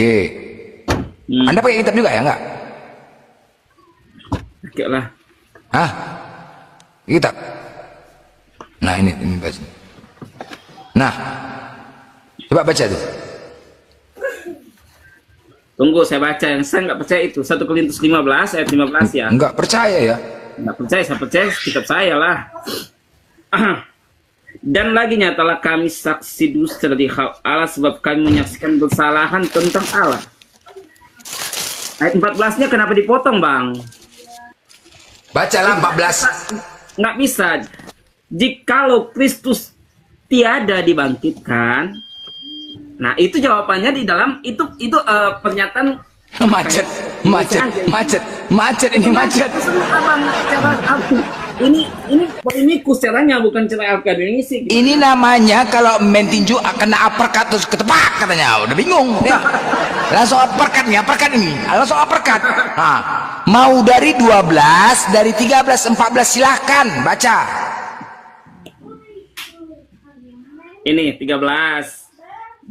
Oke. Anda pakai kitab juga ya, enggak? Oke lah. Hah? Kitab. Nah, ini baca. Nah, coba baca tuh. Tunggu, saya baca. Yang saya nggak percaya itu 1 Korintus 15 ayat 15 ya. Enggak percaya ya? Nggak percaya, saya percaya kitab saya lah. Dan lagi nyatalah kami saksi dusta dari hal Allah, sebab kami menyaksikan kesalahan tentang Allah. Ayat 14-nya kenapa dipotong, Bang? Bacalah 14. Nggak bisa. Jikalau Kristus tiada dibangkitkan, nah itu jawabannya di dalam itu pernyataan Macet ini macet. Abang, ini caranya bukan cara akademisi. Ini namanya kalau main tinju kena uppercut terus ketepak katanya. Udah bingung. Ya. Langsung uppercut nih, uppercut ini. Langsung uppercut. Nah, mau dari 12, dari 13, 14 silahkan baca. Ini 13.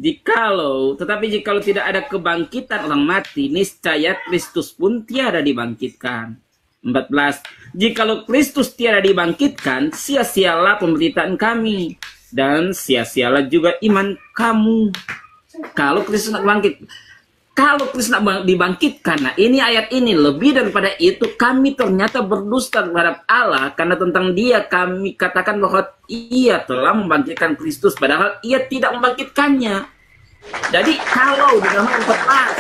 Tetapi jikalau tidak ada kebangkitan orang mati, niscaya Kristus pun tiada dibangkitkan. 14. Jikalau Kristus tiada dibangkitkan, sia-sialah pemberitaan kami, dan sia-sialah juga iman kamu. Kalau Kristus nak bangkit, kalau Kristus nak dibangkitkan, nah ini ayat ini, lebih daripada itu kami ternyata berdusta terhadap Allah, karena tentang dia kami katakan bahwa ia telah membangkitkan Kristus, padahal ia tidak membangkitkannya. Jadi kalau di dalam Al-Quran,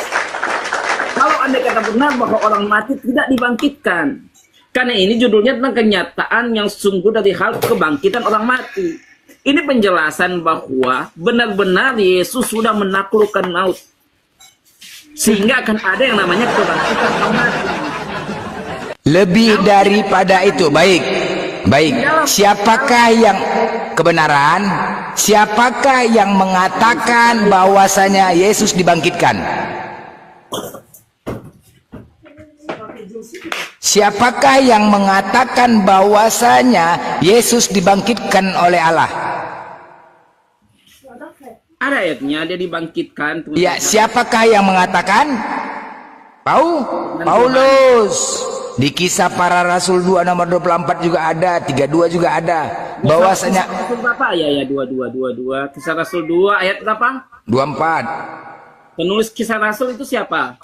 kalau Anda kata benar bahwa orang mati tidak dibangkitkan, karena ini judulnya tentang kenyataan yang sungguh dari hal kebangkitan orang mati. Ini penjelasan bahwa benar-benar Yesus sudah menaklukkan maut, sehingga akan ada yang namanya kebangkitan orang mati. Lebih daripada itu, baik. Siapakah yang kebenaran? Siapakah yang mengatakan bahwasanya Yesus dibangkitkan? Siapakah yang mengatakan bahwasanya Yesus dibangkitkan oleh Allah? Ada ayatnya, dia dibangkitkan. Ya, siapakah yang mengatakan? Paulus. Di Kisah Para Rasul 2 nomor 24 juga ada, 32 juga ada. Bahwasanya Kisah berapa ya 22. Kisah Rasul 2 ayat berapa? 24. Penulis Kisah Rasul itu siapa?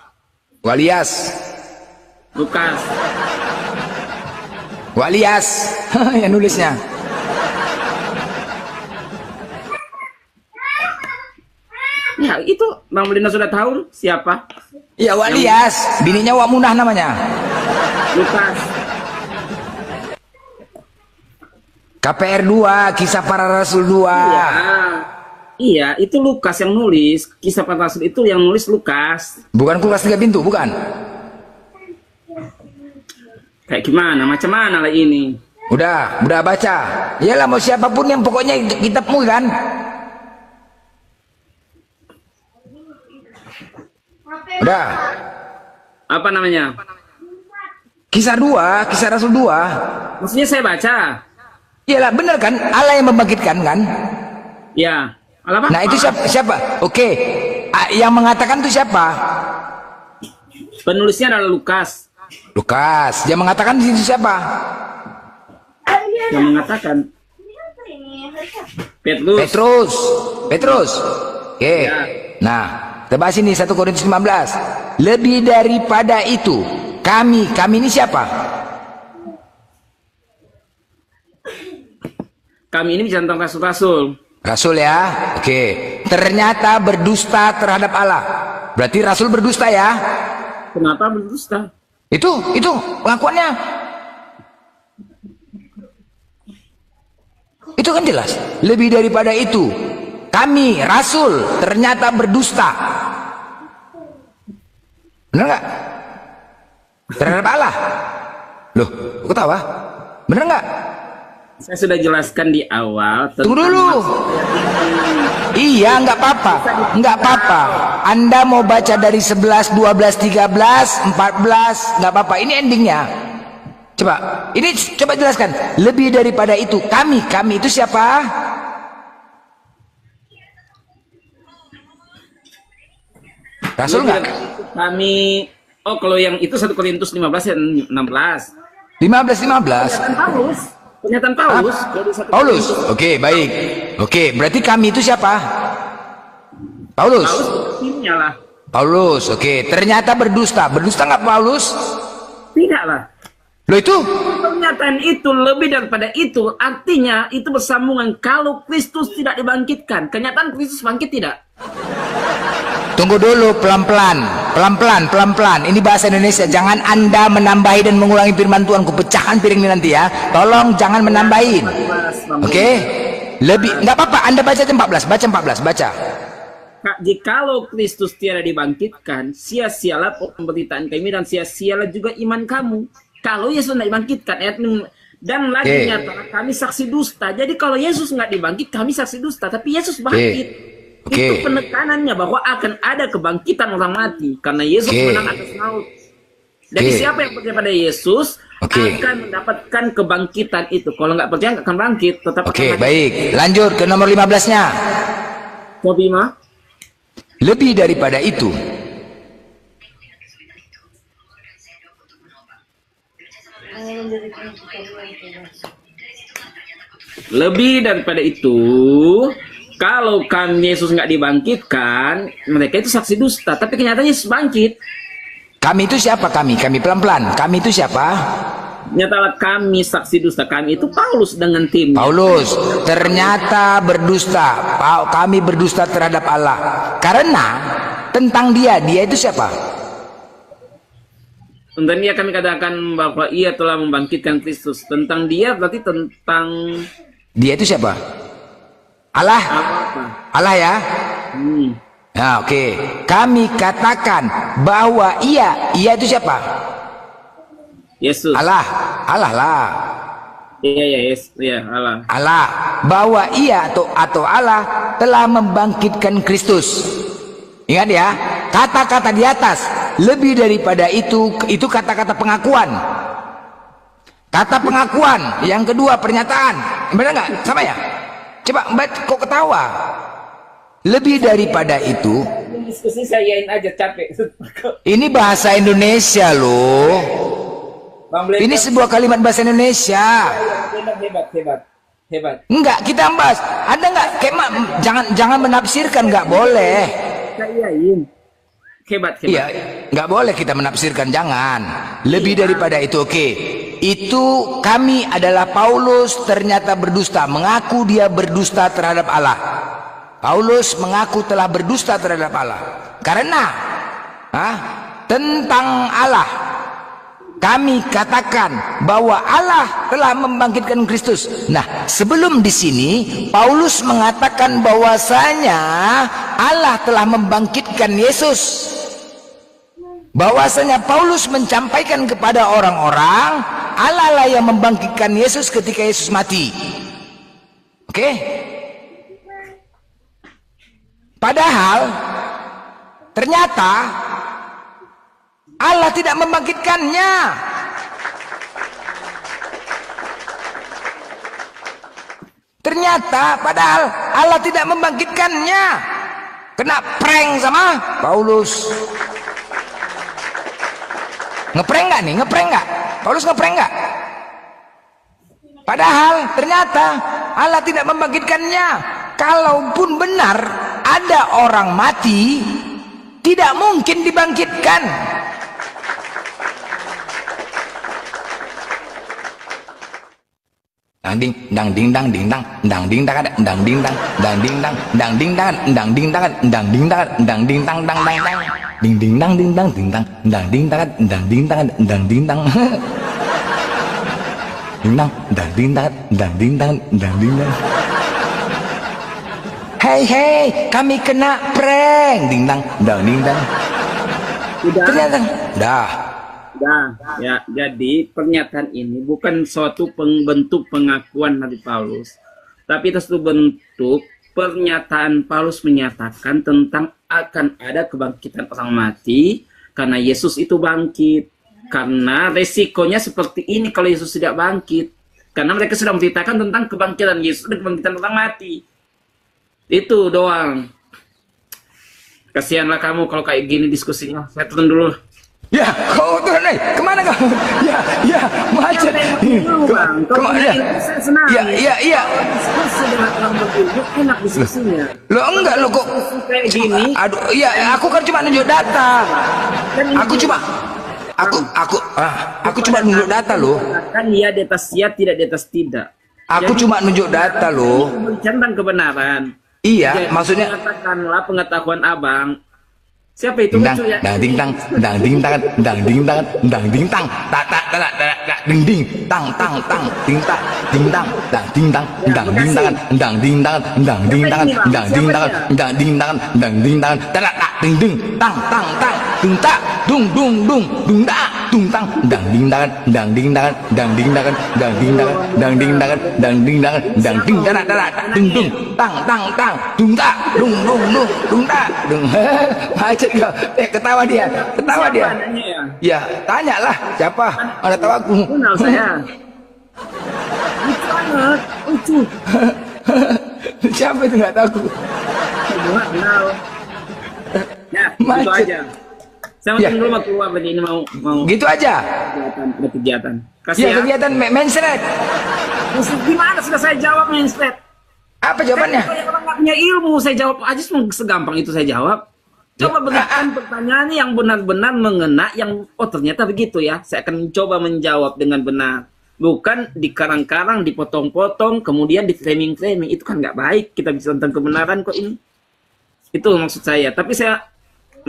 Walias. Lukas. Walias yang nulisnya. Ya, itu Bang Melina sudah tahu siapa? Ya, Walias, bininya Wamunah namanya. Lukas. KPR 2, Kisah Para Rasul 2. Iya, itu Lukas yang nulis. Kisah Para Rasul itu yang nulis Lukas. Bukan Kulkas 3 Pintu, bukan? Kayak gimana? Macam mana lah ini? Udah baca. Iyalah, mau siapapun yang pokoknya kitabmu kan. Udah. Apa namanya? Kisah Rasul 2. Maksudnya saya baca. Iyalah, benar kan? Allah yang membangkitkan kan? Ya. Apa? Nah, itu siapa? Oke. Yang mengatakan itu siapa? Penulisnya adalah Lukas. Yang mengatakan di situ siapa? Yang mengatakan Petrus. Oke. Ya. Nah, kita bahas ini 1 Korintus 15. Lebih daripada itu, kami ini siapa? Kami ini bicara tentang rasul-rasul. Rasul ya. Oke. Ternyata berdusta terhadap Allah. Berarti rasul berdusta ya? Kenapa berdusta? Itu pengakuannya. Itu kan jelas. Lebih daripada itu, kami rasul ternyata berdusta. Benar nggak? Terhadap Allah. Loh, kok ketawa? Benar nggak? Saya sudah jelaskan di awal. Tunggu dulu. Iya, nggak apa-apa. Anda mau baca dari 11, 12, 13, 14, nggak apa-apa. Ini endingnya. Coba jelaskan. Lebih daripada itu, kami itu siapa? Rasul Lebih nggak? dari itu kami, oh kalau yang itu 1 Korintus 15 dan 16. 15. Pernyataan Paulus. Kalau di 1 Paulus. Korintus, Oke, baik. Oke, berarti kami itu siapa? Paulus. Paulus timnya lah. Paulus. Oke, ternyata berdusta. Berdusta nggak Paulus? Tidak lah. Loh itu? Pernyataan itu lebih daripada itu, artinya itu bersambungan. Kalau Kristus tidak dibangkitkan, kenyataan Kristus bangkit tidak? Tunggu dulu, pelan-pelan. Pelan-pelan. Ini bahasa Indonesia. Jangan Anda menambahi dan mengulangi firman Tuhan. Kupecahkan piring ini nanti ya. Tolong jangan menambahin. Oke? Lebih, nggak apa-apa. Anda baca aja 14. Baca 14. Baca. Jikalau Kristus tiada dibangkitkan, sia-sialah pemberitaan kami dan sia-sialah juga iman kamu. Kalau Yesus tidak dibangkitkan, dan lagi nyata kami saksi dusta. Jadi kalau Yesus nggak dibangkit, kami saksi dusta. Tapi Yesus bangkit. Itu penekanannya bahwa akan ada kebangkitan orang mati karena Yesus menang atas maut. Jadi siapa yang percaya pada Yesus akan mendapatkan kebangkitan itu. Kalau nggak percaya nggak akan bangkit. Tetap akan baik. Lanjut ke nomor 15-nya. Bima. Lebih daripada itu. Lebih daripada itu, kalau kami Yesus nggak dibangkitkan, mereka itu saksi dusta. Tapi kenyataannya Yesus bangkit. Kami itu siapa? Kami pelan-pelan. Kami itu siapa? Nyatalah kami saksi dusta. Kami itu Paulus dengan tim. Paulus ternyata berdusta. Kami berdusta terhadap Allah. Karena tentang dia itu siapa? Tentang dia kami katakan bahwa ia telah membangkitkan Kristus. Tentang dia berarti tentang dia itu siapa? Allah. apa? Allah ya. Nah, oke. Kami katakan bahwa ia itu siapa? Yesus. Allah lah. Iya, Allah. Allah, bahwa ia atau Allah telah membangkitkan Kristus. Ingat ya, kata-kata di atas. Lebih daripada itu kata-kata pengakuan. Kata pengakuan. Yang kedua pernyataan. Benar nggak? Sama ya? Coba Mbak kok ketawa? Lebih daripada itu. Diskusi saya yain aja capek. Ini bahasa Indonesia loh. Ini sebuah kalimat bahasa Indonesia. Hebat. Enggak, kita bahas. Ada nggak? Jangan menafsirkan, nggak boleh. Saya yain. Hebat. Iya, nggak boleh kita menafsirkan, jangan. Lebih daripada itu, oke. Itu kami adalah Paulus ternyata berdusta, mengaku dia berdusta terhadap Allah. Paulus mengaku telah berdusta terhadap Allah. Karena tentang Allah kami katakan bahwa Allah telah membangkitkan Kristus. Nah, sebelum di sini Paulus mengatakan bahwasanya Allah telah membangkitkan Yesus. Bahwasanya Paulus menyampaikan kepada orang-orang Allah lah yang membangkitkan Yesus ketika Yesus mati. Oke? Padahal ternyata Allah tidak membangkitkannya. Ternyata padahal Allah tidak membangkitkannya. Kena prank sama Paulus. Ngeprank nggak nih? Ngeprank nggak? Paulus ngeprank nggak? Padahal ternyata Allah tidak membangkitkannya. Kalaupun benar ada orang mati, tidak mungkin dibangkitkan. Dang ding dang ding dang ding dang dang ding dang dang ding dang dang ding dang dang ding dang dang ding dang dang ding dang dang ding dang dang dang dang ding ding dang ding dang ding dang dang ding dang dang ding dang dang ding dang ding dang dang ding dang dang ding dang dang ding dang. Hei, kami kena prank. Ding dang dang ding dang. Ternyata udah. Ya, jadi pernyataan ini bukan suatu bentuk pengakuan dari Paulus, tapi itu suatu bentuk pernyataan Paulus menyatakan tentang akan ada kebangkitan orang mati karena Yesus itu bangkit. Karena resikonya seperti ini kalau Yesus tidak bangkit, karena mereka sudah menceritakan tentang kebangkitan Yesus dan kebangkitan orang mati. Itu doang. Kasihanlah kamu kalau kayak gini diskusinya. Saya turun dulu. Ya, kau turun nih. Kemana kau? Ya, macet. Kemana? Saya senang. Ya. Diskusi dengan orang berilmu enak diskusinya. Lo enggak lo kok Kayak gini. aduh, iya aku kan cuma nunjuk data. Aku cuma nunjuk data loh. Kan ya di atas ya, tidak di atas tidak. Aku Jadi, cuma nunjuk data loh. tentang kebenaran. Iya, Jadi, maksudnya katakanlah pengetahuan abang. Siapa itu ding lucu ya? dang ding tang dang ding tang dang ding tang dang ding tang tak ding ding tang tang tang ding tak ding tang dang ding tang dang ding tang dang ding tang dang ding tang dang ding tang dang ding tang dang ding tang tak ding ding tang tang tang dung tak dung dung dung dung tak dung tang dang ding tang dang ding tang dang ding tang dang ding tang dang ding tang dang ding tang dang ding tang dung dung tang tang tang dung tak dung dung dung dung tak dung ketawa dia. Siapa nanya ya? Ya, tanyalah siapa. Mana tahu aku. Kenal saya. Lucu banget. Lucu. Siapa itu nggak tahu. Saya nggak kenal. Ya, gitu Macet. aja. Saya Ya. dulu mau keluar ini mau Gitu aja. kegiatan. Kasih Ya, ya. kegiatan mensret. Gimana sudah saya jawab mainstream? Apa jawabannya? Saya orang nggak punya ilmu, saya jawab aja segampang itu saya jawab. Coba berikan pertanyaan yang benar-benar mengena, yang ternyata begitu ya. Saya akan coba menjawab dengan benar. Bukan dikarang-karang, dipotong-potong, kemudian di framing-framing. Itu kan nggak baik. Kita bisa tentang kebenaran kok ini. Itu maksud saya. Tapi saya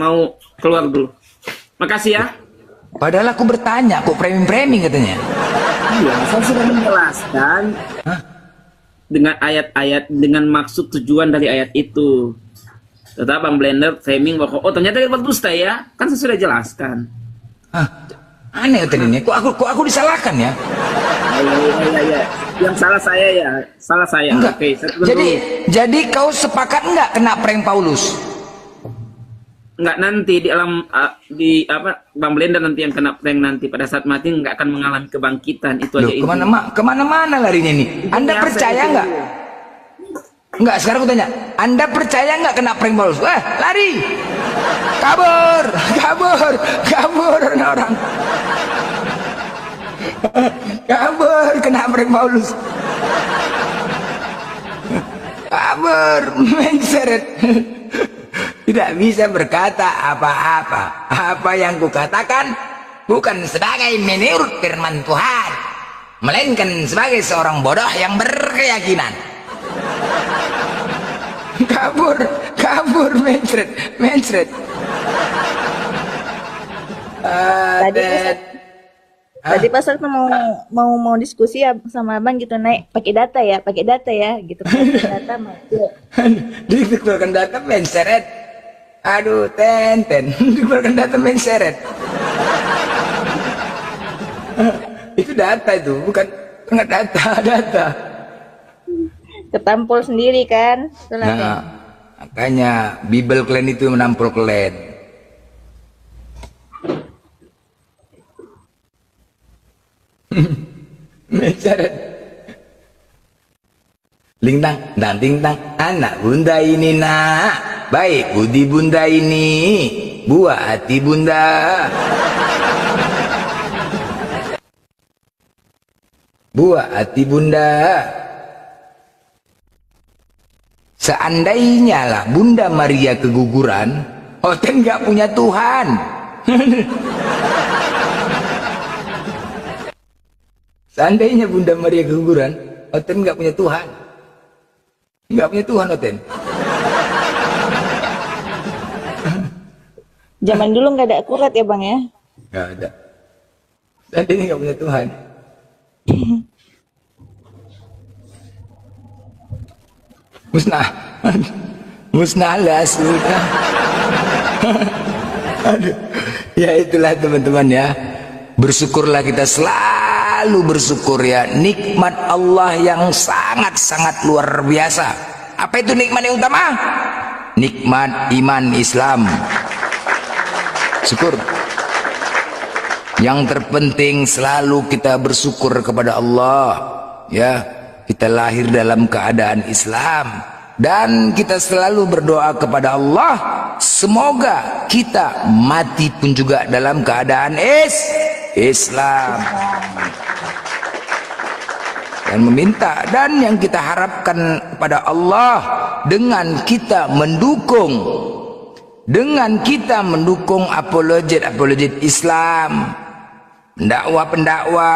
mau keluar dulu. Makasih ya. Padahal aku bertanya, kok framing-framing katanya. Iya, saya sudah menjelaskan dengan ayat-ayat, dengan maksud tujuan dari ayat itu. Tetap Bang Blender framing bahwa ternyata itu berdusta ya. Kan saya sudah jelaskan. Aneh katanya ini. Kok aku disalahkan ya? Iya. Yang salah saya ya. Salah saya. Enggak. Oke, saya turun dulu. Jadi kau sepakat enggak kena prank Paulus? Enggak, nanti di alam Bang Blender nanti yang kena prank nanti pada saat mati enggak akan mengalami kebangkitan. Itu Loh, aja kemana-mana larinya nih. Anda biasa percaya itu. enggak? Enggak, sekarang aku tanya, Anda percaya nggak kena prank Paulus? Lari, kabur orang. Kabur, kena prank Paulus. Kabur, menceret. Tidak bisa berkata apa-apa. Apa yang kukatakan bukan sebagai menurut firman Tuhan, melainkan sebagai seorang bodoh yang berkeyakinan. kabur mencret. Tadi pas waktu mau diskusi ya sama abang gitu, naik pakai data ya gitu, pakai data maju. Dikeluarkan data mencret. Aduh, ten dikeluarkan data mencret. Itu data itu, bukan data. Ketampol sendiri kan. Nah, makanya Bible Clan itu menampol klan. Mencret. Lintang dan tintang, anak bunda ini nak, baik budi bunda ini, buah hati bunda. Buah hati bunda. Seandainya lah Bunda Maria keguguran, Oten nggak punya Tuhan. Seandainya Bunda Maria keguguran, Oten nggak punya Tuhan. Nggak punya Tuhan, Oten. Zaman dulu nggak ada akurat ya bang ya? Nggak ada. Seandainya nggak punya Tuhan. Musnahlah sudah. Aduh. Ya itulah teman-teman ya. Bersyukurlah kita, selalu bersyukur ya, nikmat Allah yang sangat-sangat luar biasa. Apa itu nikmat yang utama? Nikmat iman Islam. Syukur. Yang terpenting selalu kita bersyukur kepada Allah ya. Kita lahir dalam keadaan Islam, Dan kita selalu berdoa kepada Allah, semoga kita mati pun juga dalam keadaan Islam. Dan meminta, dan yang kita harapkan kepada Allah dengan kita mendukung apologet Islam, pendakwa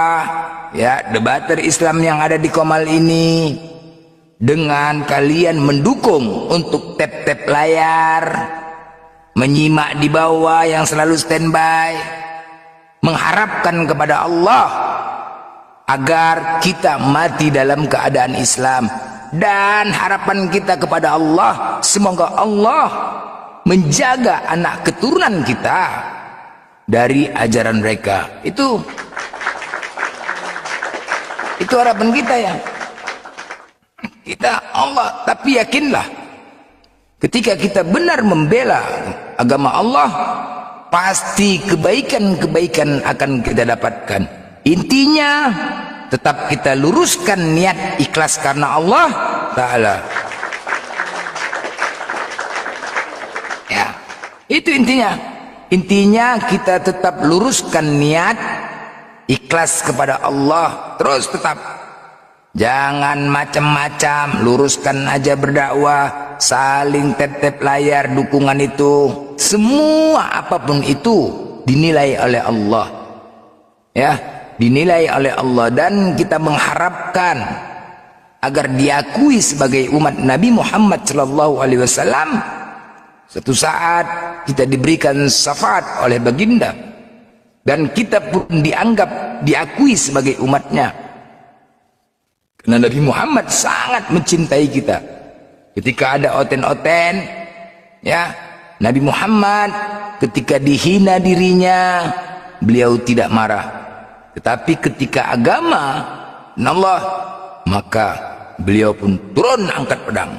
ya, debater Islam yang ada di Qomal ini, dengan kalian mendukung untuk tap-tap layar, menyimak di bawah yang selalu standby, mengharapkan kepada Allah agar kita mati dalam keadaan Islam. Dan harapan kita kepada Allah, semoga Allah menjaga anak keturunan kita dari ajaran mereka. Itu harapan kita ya. Kita Allah, tapi yakinlah ketika kita benar membela agama Allah, pasti kebaikan-kebaikan akan kita dapatkan. Intinya tetap kita luruskan niat ikhlas karena Allah Ta'ala. Ya, itu intinya. Intinya kita tetap luruskan niat ikhlas kepada Allah. Terus tetap jangan macam-macam, luruskan aja berdakwah, saling tap-tap layar, dukungan itu, semua apapun itu dinilai oleh Allah. Ya, dinilai oleh Allah, dan kita mengharapkan agar diakui sebagai umat Nabi Muhammad SAW. Suatu saat kita diberikan syafaat oleh baginda, dan kita pun diakui sebagai umatnya. Karena Nabi Muhammad sangat mencintai kita. Ketika ada oten-oten, ya, Nabi Muhammad ketika dihina dirinya, beliau tidak marah. Tetapi ketika agama Allah, maka beliau pun turun angkat pedang.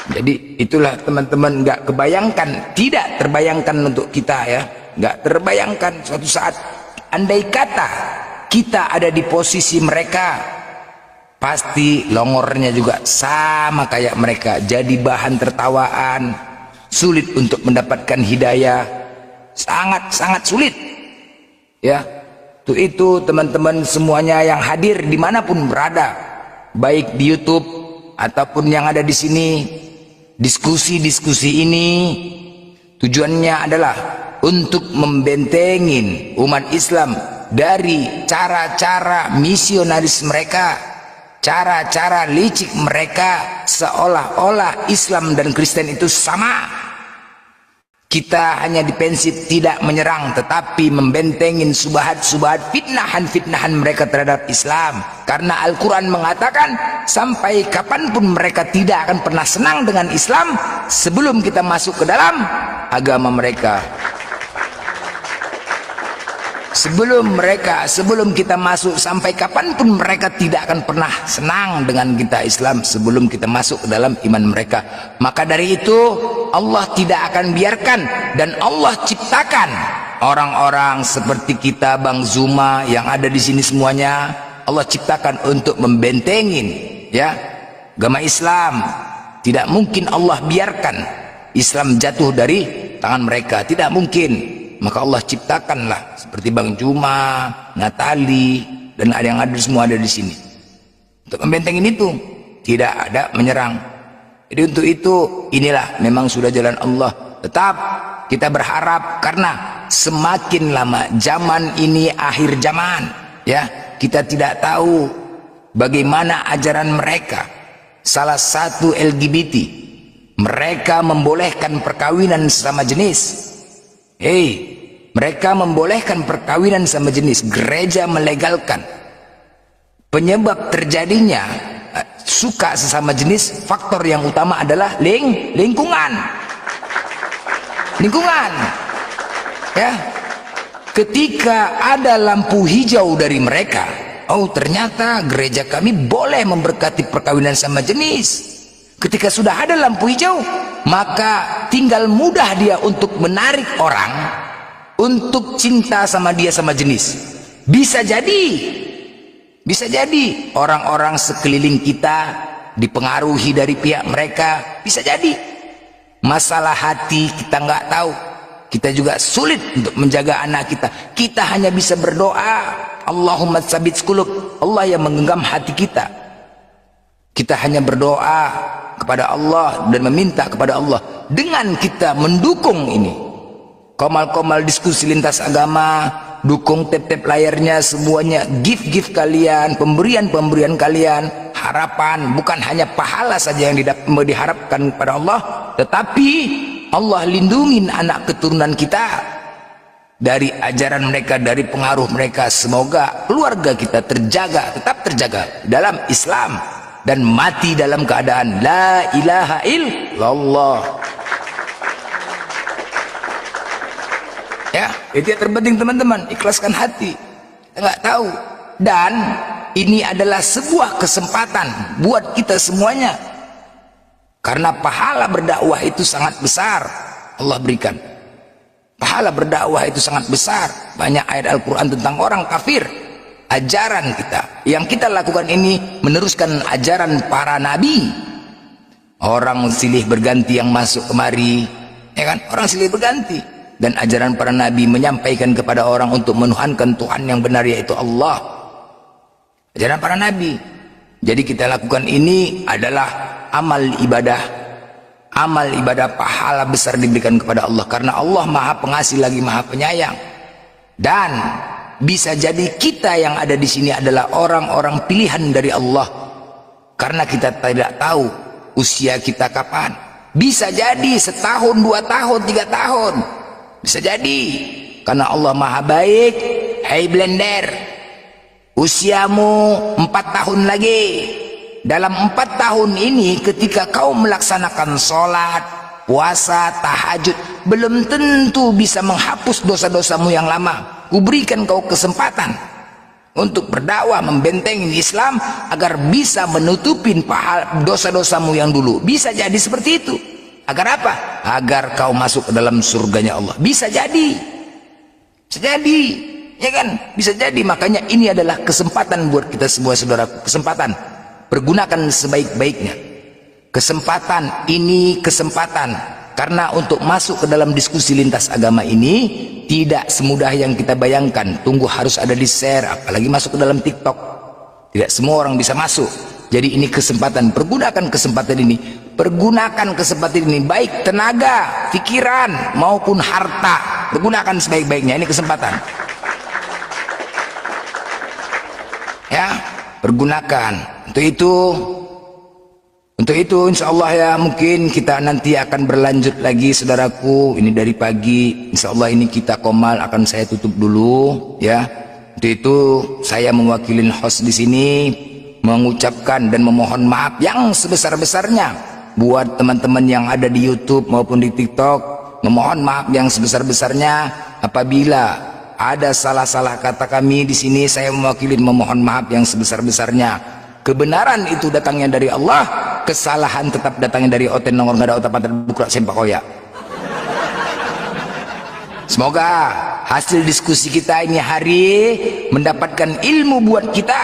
Jadi itulah teman-teman, nggak kebayangkan, tidak terbayangkan untuk kita ya, nggak terbayangkan suatu saat andai kata kita ada di posisi mereka, pasti longornya juga sama kayak mereka, jadi bahan tertawaan, sulit untuk mendapatkan hidayah, sangat sulit ya. Itu teman-teman semuanya yang hadir dimanapun berada, baik di YouTube ataupun yang ada di sini. Diskusi ini tujuannya adalah untuk membentengin umat Islam dari cara-cara misionaris mereka, cara-cara licik mereka, seolah-olah Islam dan Kristen itu sama. Kita hanya dipensif tidak menyerang, tetapi membentengin subahat-subahat, fitnahan-fitnahan mereka terhadap Islam. Karena Al-Quran mengatakan, sampai kapanpun mereka tidak akan pernah senang dengan Islam sebelum kita masuk ke dalam agama mereka. Sebelum kita masuk, sampai kapanpun mereka tidak akan pernah senang dengan kita Islam sebelum kita masuk ke dalam iman mereka. Maka dari itu Allah tidak akan biarkan, dan Allah ciptakan orang-orang seperti kita, Bang Zuma yang ada di sini semuanya, Allah ciptakan untuk membentengin ya agama Islam. Tidak mungkin Allah biarkan Islam jatuh dari tangan mereka, tidak mungkin. Maka Allah ciptakanlah seperti Bang Juma, Natali, dan ada yang ada semua ada di sini untuk membentengin itu, tidak ada menyerang. Jadi untuk itu inilah memang sudah jalan Allah. Tetap kita berharap, karena semakin lama zaman ini akhir zaman ya, kita tidak tahu bagaimana ajaran mereka. Salah satu LGBT, mereka membolehkan perkawinan sesama jenis. Mereka membolehkan perkawinan sama jenis, gereja melegalkan. Penyebab terjadinya suka sesama jenis, faktor yang utama adalah lingkungan. Ya, ketika ada lampu hijau dari mereka, oh ternyata gereja kami boleh memberkati perkawinan sama jenis. Ketika sudah ada lampu hijau, maka tinggal mudah dia untuk menarik orang untuk cinta sama dia sama jenis. Bisa jadi Bisa jadi orang-orang sekeliling kita dipengaruhi dari pihak mereka. Bisa jadi masalah hati kita nggak tahu. Kita juga sulit untuk menjaga anak kita. Kita hanya bisa berdoa, Allahumma tsabits qulub. Allah yang menggenggam hati kita. Kita hanya berdoa kepada Allah dan meminta kepada Allah. Dengan kita mendukung ini, komal-komal diskusi lintas agama, dukung tap-tap layarnya semuanya, gift-gift kalian, pemberian-pemberian kalian, harapan bukan hanya pahala saja yang diharapkan kepada Allah, tetapi Allah lindungin anak keturunan kita dari ajaran mereka, dari pengaruh mereka. Semoga keluarga kita terjaga, tetap terjaga dalam Islam dan mati dalam keadaan la ilaha illallah. Ya, itu yang terpenting teman-teman, ikhlaskan hati. Kita nggak tahu, dan ini adalah sebuah kesempatan buat kita semuanya, karena pahala berdakwah itu sangat besar. Allah berikan pahala berdakwah itu sangat besar. Banyak ayat Al-Quran tentang orang kafir. Ajaran kita yang kita lakukan ini meneruskan ajaran para nabi. Orang silih berganti yang masuk kemari, ya kan, orang silih berganti. Dan ajaran para nabi menyampaikan kepada orang untuk menuhankan Tuhan yang benar, yaitu Allah. Ajaran para nabi. Jadi kita lakukan ini adalah amal ibadah. Amal ibadah, pahala besar diberikan kepada Allah, karena Allah Maha Pengasih lagi Maha Penyayang. Dan bisa jadi kita yang ada di sini adalah orang-orang pilihan dari Allah, karena kita tidak tahu usia kita kapan. Bisa jadi setahun, 2 tahun, 3 tahun. Bisa jadi, karena Allah Maha Baik. Hai Blender, usiamu 4 tahun lagi. Dalam 4 tahun ini, ketika kau melaksanakan sholat, puasa, tahajud, belum tentu bisa menghapus dosa-dosamu yang lama. Kuberikan kau kesempatan untuk berdakwah, membentengi Islam agar bisa menutupin dosa-dosamu yang dulu. Bisa jadi seperti itu. Agar apa? Agar kau masuk ke dalam surganya Allah. Bisa jadi. Bisa jadi. Ya kan? Bisa jadi. Makanya ini adalah kesempatan buat kita semua, saudaraku. Kesempatan. Pergunakan sebaik-baiknya. Kesempatan ini kesempatan. Karena untuk masuk ke dalam diskusi lintas agama ini tidak semudah yang kita bayangkan. Tunggu harus ada di share, apalagi masuk ke dalam TikTok. Tidak semua orang bisa masuk. Jadi ini kesempatan. Pergunakan kesempatan ini. Pergunakan kesempatan ini, baik tenaga, pikiran maupun harta. Pergunakan sebaik-baiknya. Ini kesempatan. Ya, pergunakan. Untuk itu insya Allah ya, mungkin kita nanti akan berlanjut lagi, saudaraku. Ini dari pagi, insya Allah ini kita komal akan saya tutup dulu ya. Untuk itu saya mewakili host di sini mengucapkan dan memohon maaf yang sebesar-besarnya buat teman-teman yang ada di YouTube maupun di TikTok. Memohon maaf yang sebesar-besarnya apabila ada salah-salah kata kami di sini. Saya mewakili memohon maaf yang sebesar-besarnya. Kebenaran itu datangnya dari Allah, kesalahan tetap datangnya dari Oten Nongor Ngada Otapat Bukra Sempakoya. Semoga hasil diskusi kita ini hari mendapatkan ilmu buat kita,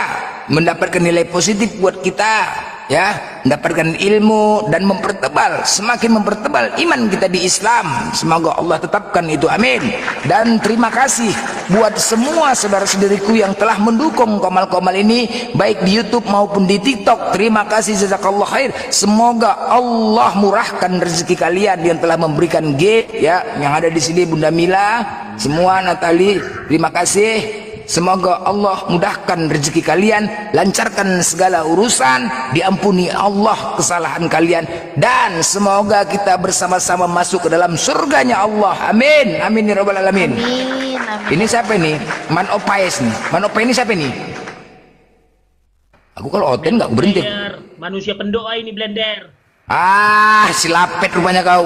mendapatkan nilai positif buat kita, ya, mendapatkan ilmu dan mempertebal, semakin mempertebal iman kita di Islam. Semoga Allah tetapkan itu, amin. Dan terima kasih buat semua saudara-saudariku yang telah mendukung komal-komal ini, baik di YouTube maupun di TikTok. Terima kasih, jazakallah khair. Semoga Allah murahkan rezeki kalian yang telah memberikan gift, ya, yang ada di sini Bunda Mila, semua Natali, terima kasih. Semoga Allah mudahkan rezeki kalian, lancarkan segala urusan, diampuni Allah kesalahan kalian, dan semoga kita bersama-sama masuk ke dalam surganya Allah. Amin. Amin ya rabbal alamin. Amin, amin. Ini siapa ini? Man Opais nih. Man Opais ini siapa nih? Aku kalau Oten nggak berhenti. Manusia pendoa ini, Blender. Ah, silapet rupanya kau.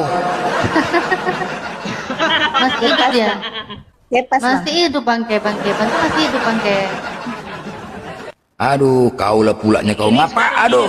Masih hidup ya? Lepas Bang. Masih hidup bangke, masih hidup bangke. Aduh, kau lah pulanya kau ngapa? Aduh.